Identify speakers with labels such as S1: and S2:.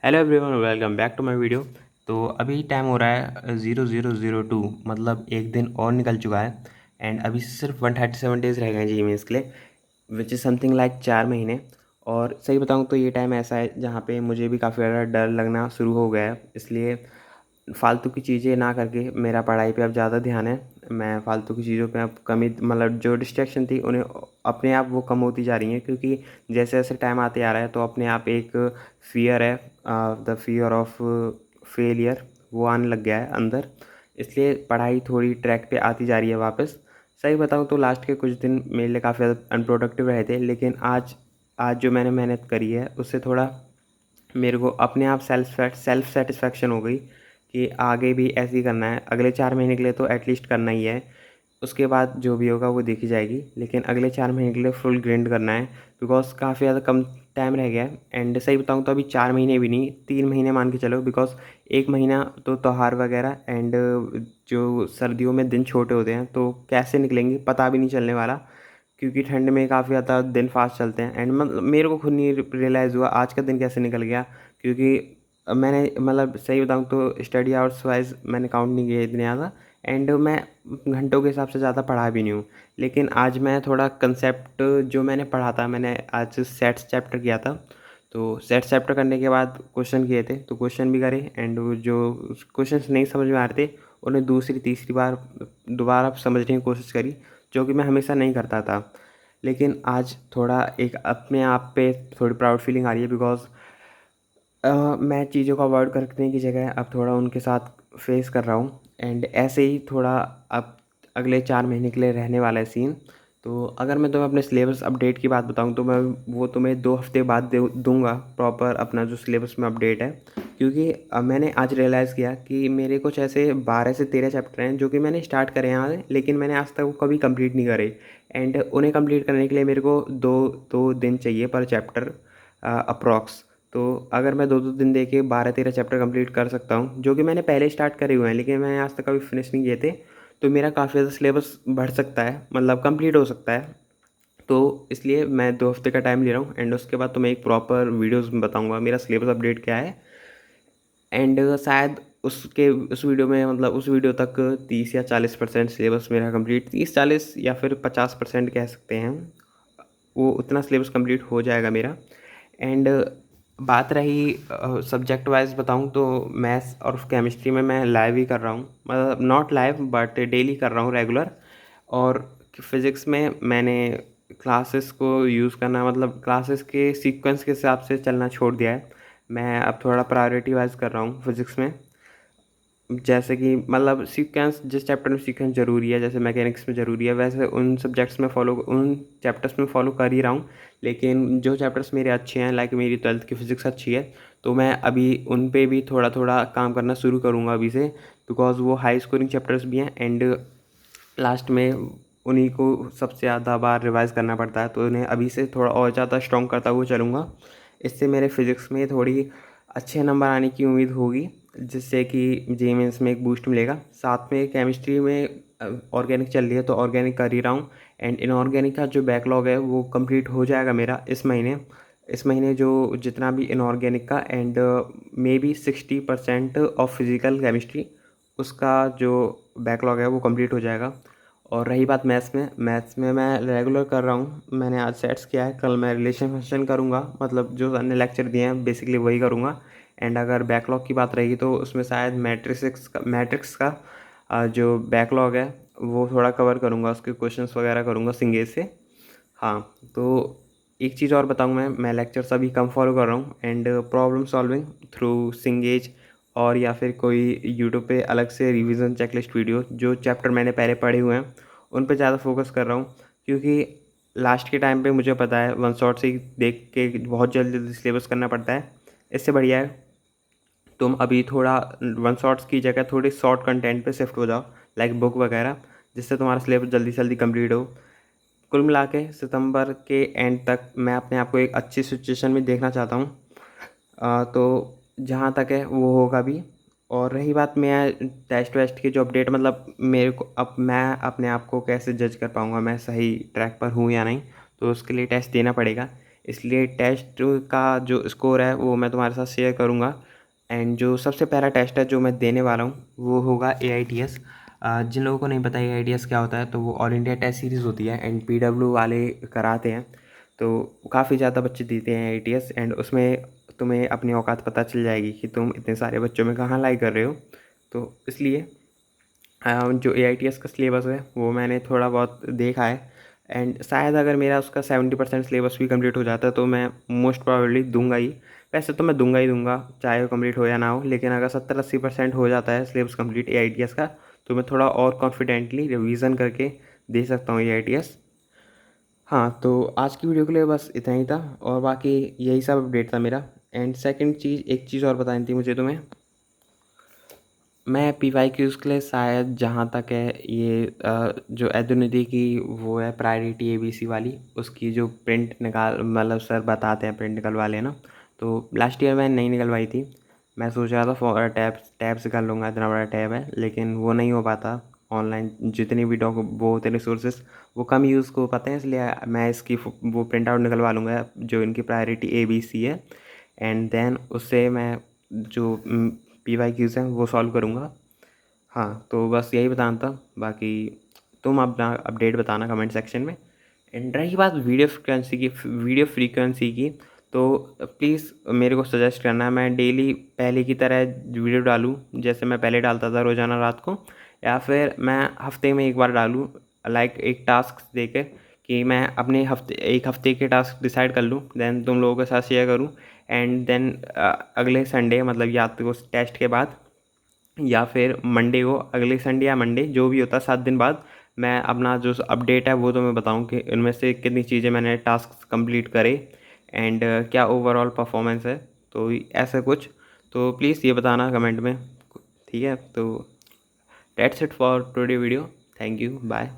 S1: Hello everyone, welcome back to my video. तो अभी time हो रहा है 0002, मतलब एक दिन और निकल चुका है। एंड अभी सिर्फ 137 डेज़ रह गए हैं जी मेंस के लिए, विच इज़ समथिंग लाइक 4 महीने। और सही बताऊँ तो ये टाइम ऐसा है जहाँ पे मुझे भी काफ़ी ज़्यादा डर लगना शुरू हो गया है। इसलिए फालतू की चीज़ें ना करके मेरा पढ़ाई पे अब ज़्यादा ध्यान है। मैं फालतू की चीज़ों पे अब कमी, मतलब जो डिस्ट्रैक्शन थी उन्हें अपने आप वो कम होती जा रही हैं, क्योंकि जैसे जैसे टाइम आते आ रहा है तो अपने आप एक फ़ियर है, द फ़ियर ऑफ फेलियर, वो आने लग गया है अंदर। इसलिए पढ़ाई थोड़ी ट्रैक पे आती जा रही है वापस। सही बताऊँ तो लास्ट के कुछ दिन मेरे लिए काफ़ी ज़्यादा अनप्रोडक्टिव रहे थे, लेकिन आज आज जो मैंने मेहनत करी है उससे थोड़ा मेरे को अपने आप सेल्फ सेटिस्फेक्शन हो गई कि आगे भी ऐसे ही करना है। अगले 4 महीने के लिए तो एटलीस्ट करना ही है, उसके बाद जो भी होगा वो देखी जाएगी, लेकिन अगले 4 महीने के लिए फुल ग्रिंड करना है, बिकॉज काफ़ी ज़्यादा कम टाइम रह गया है। एंड सही बताऊँ तो अभी 4 महीने भी नहीं, 3 महीने मान के चलो, बिकॉज एक महीना तो त्यौहार वगैरह एंड जो सर्दियों में दिन छोटे होते हैं तो कैसे निकलेंगे पता भी नहीं चलने वाला, क्योंकि ठंड में काफ़ी ज़्यादा दिन फास्ट चलते हैं। एंड मतलब मेरे को खुद नहीं रियलाइज़ हुआ आज का दिन कैसे निकल गया, क्योंकि मैंने, मतलब सही बताऊँ तो स्टडी आवर्स वाइज मैंने काउंट नहीं किया इतने ज़्यादा। एंड मैं घंटों के हिसाब से ज़्यादा पढ़ा भी नहीं हूँ। लेकिन आज मैं थोड़ा कंसेप्ट जो मैंने पढ़ा था, मैंने आज सेट्स चैप्टर किया था। तो सेट्स चैप्टर करने के बाद क्वेश्चन किए थे, तो क्वेश्चन भी करे। एंड वो जो क्वेश्चंस नहीं समझ में आ रहे थे उन्हें दूसरी तीसरी बार दोबारा समझने की कोशिश करी, जो कि मैं हमेशा नहीं करता था। लेकिन आज थोड़ा एक अपने आप पे थोड़ी प्राउड फीलिंग आ रही है, बिकॉज मैं चीज़ों को अवॉइड करने की जगह अब थोड़ा उनके साथ फेस कर रहा हूँ। एंड ऐसे ही थोड़ा अब अगले 4 महीने के लिए रहने वाला है सीन। तो अगर मैं तुम्हें अपने सिलेबस अपडेट की बात बताऊँ तो मैं वो तुम्हें 2 हफ्ते बाद दूंगा, प्रॉपर अपना जो सिलेबस में अपडेट है। क्योंकि अब मैंने आज रियलाइज़ किया कि मेरे कुछ ऐसे 12 से 13 चैप्टर हैं जो कि मैंने स्टार्ट करे हैं, लेकिन मैंने आज तक वो कभी कंप्लीट नहीं करे। एंड उन्हें कंप्लीट करने के लिए मेरे को दो दो दिन चाहिए पर चैप्टर अप्रॉक्स। तो अगर मैं 2-2 दिन दे के 12-13 चैप्टर कंप्लीट कर सकता हूँ, जो कि मैंने पहले स्टार्ट करे हुए हैं लेकिन मैंने आज तक कभी फिनिश नहीं किए थे, तो मेरा काफ़ी ज़्यादा सिलेबस बढ़ सकता है, मतलब कंप्लीट हो सकता है। तो इसलिए मैं 2 हफ्ते का टाइम ले रहा हूँ। एंड उसके बाद तो मैं एक प्रॉपर वीडियोज़ में बताऊँगा मेरा सिलेबस अपडेट क्या है। एंड शायद उसके उस वीडियो में, मतलब उस वीडियो तक 30 या 40% सिलेबस मेरा कंप्लीट, 30-40 या फिर 50% कह सकते हैं, वो उतना सिलेबस कंप्लीट हो जाएगा मेरा। एंड बात रही सब्जेक्ट वाइज बताऊँ तो मैथ्स और केमिस्ट्री में मैं लाइव ही कर रहा हूँ, मतलब नॉट लाइव बट डेली कर रहा हूँ रेगुलर। और फिज़िक्स में मैंने क्लासेस को यूज़ करना, मतलब क्लासेस के सीक्वेंस के हिसाब से चलना छोड़ दिया है। मैं अब थोड़ा प्रायोरिटी वाइज कर रहा हूँ फिज़िक्स में, जैसे कि मतलब सीक्वेंस, जिस चैप्टर में सीक्वेंस ज़रूरी है, जैसे मैकेनिक्स में ज़रूरी है, वैसे उन सब्जेक्ट्स में फॉलो, उन चैप्टर्स में फॉलो कर ही रहा हूँ। लेकिन जो चैप्टर्स मेरे अच्छे हैं, लाइक मेरी 12th की फ़िज़िक्स अच्छी है, तो मैं अभी उन पे भी थोड़ा थोड़ा काम करना शुरू करूँगा अभी से, बिकॉज़ वो हाई स्कोरिंग चैप्टर्स भी हैं। एंड लास्ट में उन्हीं को सबसे ज़्यादा बार रिवाइज़ करना पड़ता है, तो उन्हें अभी से थोड़ा और ज़्यादा स्ट्रॉन्ग करता हुआ चलूँगा। इससे मेरे फिज़िक्स में थोड़ी अच्छे नंबर आने की उम्मीद होगी, जिससे कि जेईई मेंस में एक बूस्ट मिलेगा। साथ में केमिस्ट्री में ऑर्गेनिक चल रही है तो ऑर्गेनिक कर ही रहा हूँ। एंड इनऑर्गेनिक का जो बैकलॉग है वो कंप्लीट हो जाएगा मेरा इस महीने जो जितना भी इनऑर्गेनिक का, and may be 60% of physical chemistry, उसका जो बैकलॉग है वो कंप्लीट हो जाएगा। और रही बात मैथ्स में मैं रेगुलर कर रहा हूँ, मैंने आज सेट्स किया है, कल मैं रिलेशन फंक्शन करूँगा, मतलब जो अन्य लेक्चर दिए हैं बेसिकली वही करूँगा। एंड अगर बैकलॉग की बात रहेगी तो उसमें शायद मैट्रिक्स का जो बैकलॉग है वो थोड़ा कवर करूँगा, उसके क्वेश्चंस वगैरह करूँगा सिंगेज से। हाँ, तो एक चीज़ और बताऊँ, मैं लेक्चर्स अभी कम फॉलो कर रहा हूँ, एंड प्रॉब्लम सॉल्विंग थ्रू सिंगेज, और या फिर कोई यूट्यूब पे अलग से रिवीजन चेकलिस्ट वीडियो, जो चैप्टर मैंने पहले पढ़े हुए हैं उन पे ज़्यादा फोकस कर रहा हूँ। क्योंकि लास्ट के टाइम पे मुझे पता है वन शॉट से ही देख के बहुत जल्दी जल्दी सिलेबस करना पड़ता है। इससे बढ़िया है तुम अभी थोड़ा वन शॉट्स की जगह थोड़ी शॉर्ट कंटेंट पे शिफ्ट हो जाओ, लाइक बुक वगैरह, जिससे तुम्हारा सिलेबस जल्दी से जल्दी कंप्लीट हो। कुल मिला के सितंबर के एंड तक मैं अपने आप को एक अच्छी सिचुएशन में देखना चाहता हूँ। तो जहाँ तक है वो होगा भी। और रही बात मैं टेस्ट वेस्ट की जो अपडेट, मतलब मेरे को अब मैं अपने आप को कैसे जज कर पाऊँगा मैं सही ट्रैक पर हूँ या नहीं, तो उसके लिए टेस्ट देना पड़ेगा। इसलिए टेस्ट का जो स्कोर है वो मैं तुम्हारे साथ शेयर करूँगा। एंड जो सबसे पहला टेस्ट है जो मैं देने वाला हूँ वो होगा AITS। जिन लोगों को नहीं पता AITS क्या होता है, तो वो ऑल इंडिया टेस्ट सीरीज़ होती है एंड PW वाले कराते हैं। तो काफ़ी ज़्यादा बच्चे देते हैं AITS, एंड उसमें तुम्हें अपनी औकात पता चल जाएगी कि तुम इतने सारे बच्चों में कहाँ लाई कर रहे हो। तो इसलिए जो AITS का सिलेबस है वो मैंने थोड़ा बहुत देखा है, एंड शायद अगर मेरा उसका 70% सिलेबस भी कंप्लीट हो जाता है तो मैं मोस्ट प्रोबेबली दूंगा ही। वैसे तो मैं दूंगा ही दूंगा चाहे वो कंप्लीट हो या ना हो, लेकिन अगर 70-80% हो जाता है सिलेबस कंप्लीट AITS का, तो मैं थोड़ा और कॉन्फिडेंटली रिवीजन करके दे सकता हूँ AITS। हाँ, तो आज की वीडियो के लिए बस इतना ही था, और बाकी यही सब अपडेट था मेरा। एंड सेकंड चीज़, एक चीज़ और बतानी थी मुझे तुम्हें। मैं PYQs के लिए शायद, जहाँ तक है ये जो एदुनिधि की वो है प्रायोरिटी ABC वाली, उसकी जो प्रिंट निकाल मतलब सर बताते हैं प्रिंट निकलवा लेना। तो लास्ट ईयर मैंने नहीं निकलवाई थी। मैं सोच रहा था टैब से कर लूँगा, इतना बड़ा टैब है, लेकिन वो नहीं हो पाता। ऑनलाइन जितनी भी वो होते रिसोर्सेज वो कम यूज़ को पाते हैं, इसलिए मैं इसकी वो प्रिंट आउट निकलवा लूँगा जो इनकी प्रायोरिटी ABC है। एंड देन उससे मैं जो PYQs हैं वो सॉल्व करूँगा। हाँ, तो बस यही बताना था। बाकी तुम अपना अपडेट बताना कमेंट सेक्शन में। एंड रही बात वीडियो फ्रीक्वेंसी की, तो प्लीज़ मेरे को सजेस्ट करना है मैं डेली पहले की तरह वीडियो डालूँ, जैसे मैं पहले डालता था रोज़ाना रात को, या फिर मैं हफ्ते में एक बार डालूँ, लाइक एक टास्क देकर कि मैं अपने एक हफ्ते के टास्क डिसाइड कर लूँ, देन तुम लोगों के साथ शेयर करूँ। एंड देन अगले संडे, मतलब या तो उस टेस्ट के बाद या फिर मंडे को, अगले संडे या मंडे जो भी होता है 7 दिन बाद, मैं अपना जो अपडेट है वो तुम्हें बताऊँ कि इनमें से कितनी चीज़ें मैंने टास्क कंप्लीट करे, एंड क्या ओवरऑल परफॉर्मेंस है। तो ऐसा कुछ, तो प्लीज़ ये बताना कमेंट में। ठीक है, तो that's it for today video. Thank you, bye.